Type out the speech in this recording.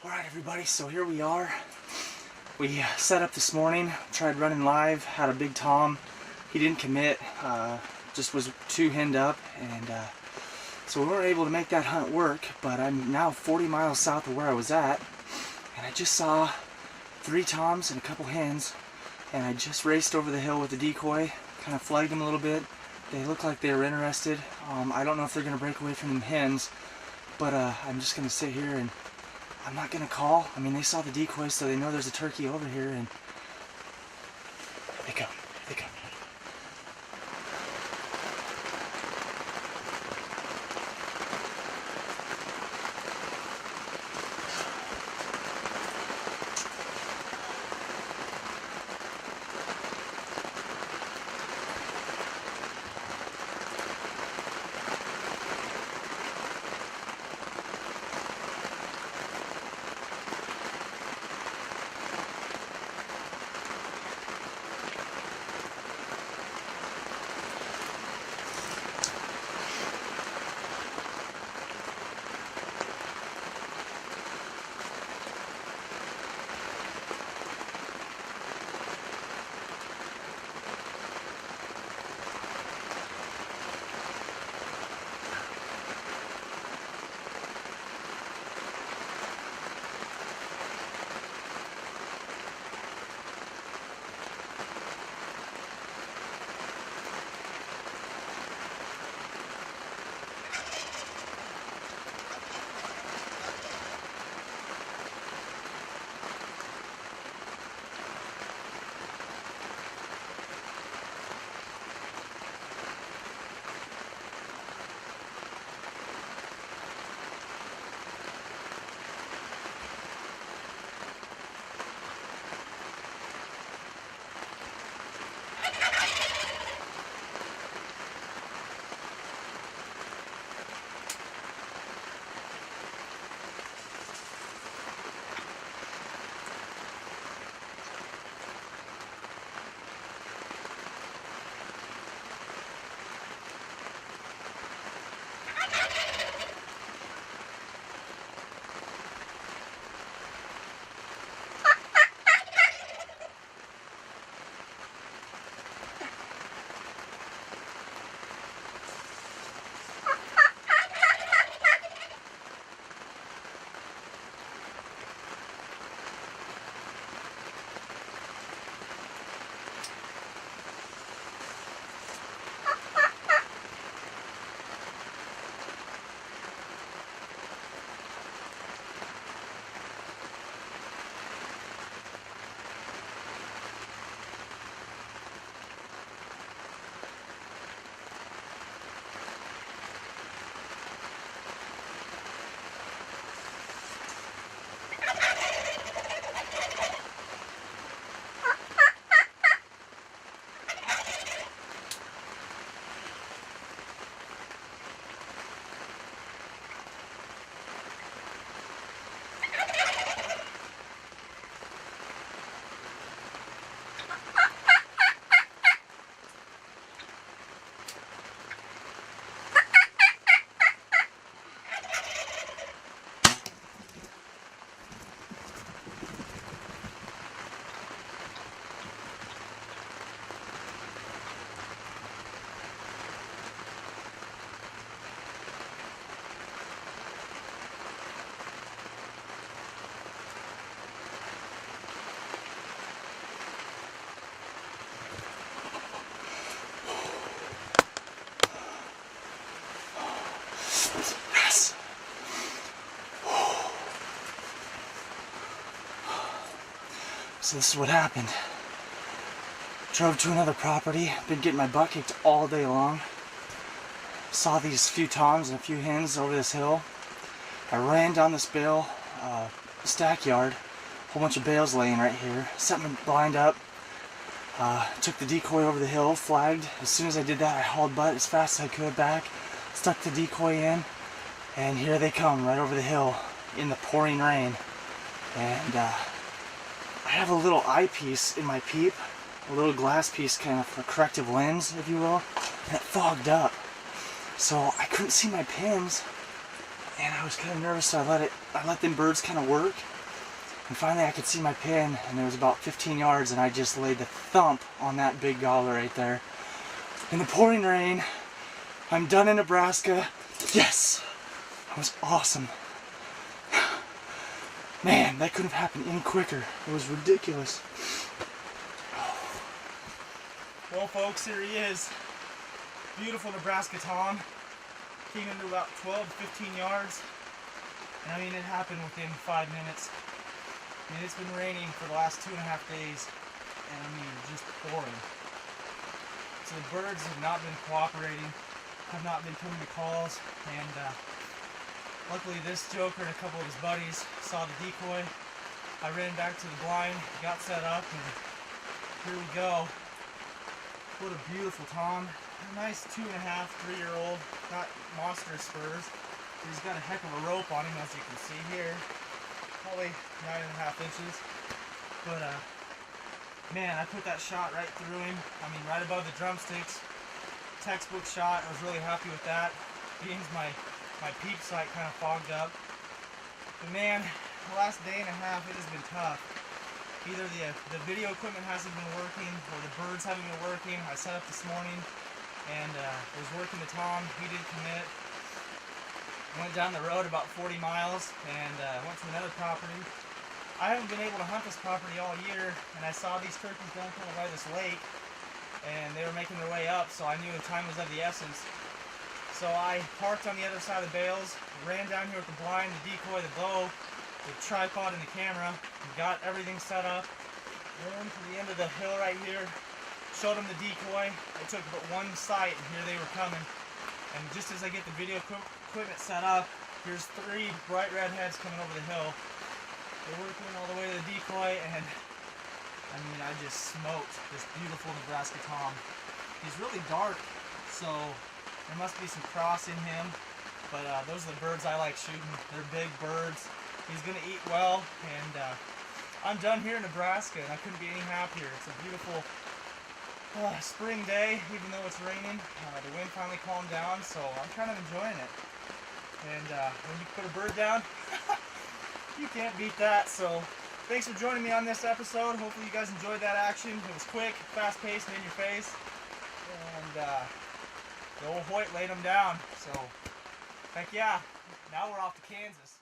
Alright everybody, so here we are. We set up this morning, tried running live, had a big tom. He didn't commit, just was too henned up, and so we weren't able to make that hunt work, but I'm now 40 miles south of where I was at, and I just saw 3 toms and a couple hens, and I just raced over the hill with the decoy, kind of flagged them a little bit. They look like they were interested. I don't know if they're going to break away from them hens, but I'm just going to sit here and I'm not going to call. I mean, they saw the decoy, so they know there's a turkey over here, and they come. They come. Yes. So this is what happened. Drove to another property, been getting my butt kicked all day long. Saw these few toms and a few hens over this hill. I ran down this bale stack yard, a whole bunch of bales laying right here. Set my blind up, took the decoy over the hill, flagged. As soon as I did that, I hauled butt as fast as I could back, stuck the decoy in, and here they come right over the hill in the pouring rain. And I have a little eyepiece in my peep, a little glass piece, kind of a corrective lens, if you will, and it fogged up. So I couldn't see my pins, and I was kind of nervous, so I let them birds kind of work. And finally I could see my pin, and it was about 15 yards, and I just laid the thump on that big gobbler right there. In the pouring rain, I'm done in Nebraska. Yes! That was awesome. Man, that couldn't have happened any quicker. It was ridiculous. Well, folks, here he is. Beautiful Nebraska tom. Came into about 12 to 15 yards. And I mean, it happened within 5 minutes. I mean, it's been raining for the last 2.5 days. And I mean, just pouring. So the birds have not been cooperating, have not been coming to calls, and luckily this joker and a couple of his buddies saw the decoy. I ran back to the blind, got set up, and here we go. What a beautiful tom. A nice 2.5, 3-year-old, got monster spurs. He's got a heck of a rope on him, as you can see here. Probably 9.5 inches. But man, I put that shot right through him. I mean, right above the drumsticks. Textbook shot. I was really happy with that. Being my peep sight kind of fogged up. But man, the last day and a half, it has been tough. Either the video equipment hasn't been working, or the birds haven't been working. I set up this morning and was working the tom. He did commit. Went down the road about 40 miles and went to another property. I haven't been able to hunt this property all year, and I saw these turkeys down kind of by this lake, and they were making their way up, so I knew the time was of the essence. So I parked on the other side of the bales, ran down here with the blind, the decoy, the bow, the tripod, and the camera, and got everything set up. Ran to the end of the hill right here, showed them the decoy. I took but one sight, and here they were coming. And just as I get the video equipment set up, here's 3 bright red heads coming over the hill. They're working all the way to the decoy, and I mean, I just smoked this beautiful Nebraska tom. He's really dark, so there must be some cross in him, but those are the birds I like shooting. They're big birds. He's gonna eat well, and I'm done here in Nebraska, and I couldn't be any happier. It's a beautiful spring day, even though it's raining. The wind finally calmed down, so I'm kind of enjoying it. And when you put a bird down, you can't beat that. So thanks for joining me on this episode. Hopefully you guys enjoyed that action. It was quick, fast-paced, and in your face. And the old Hoyt laid them down. So heck yeah, now we're off to Kansas.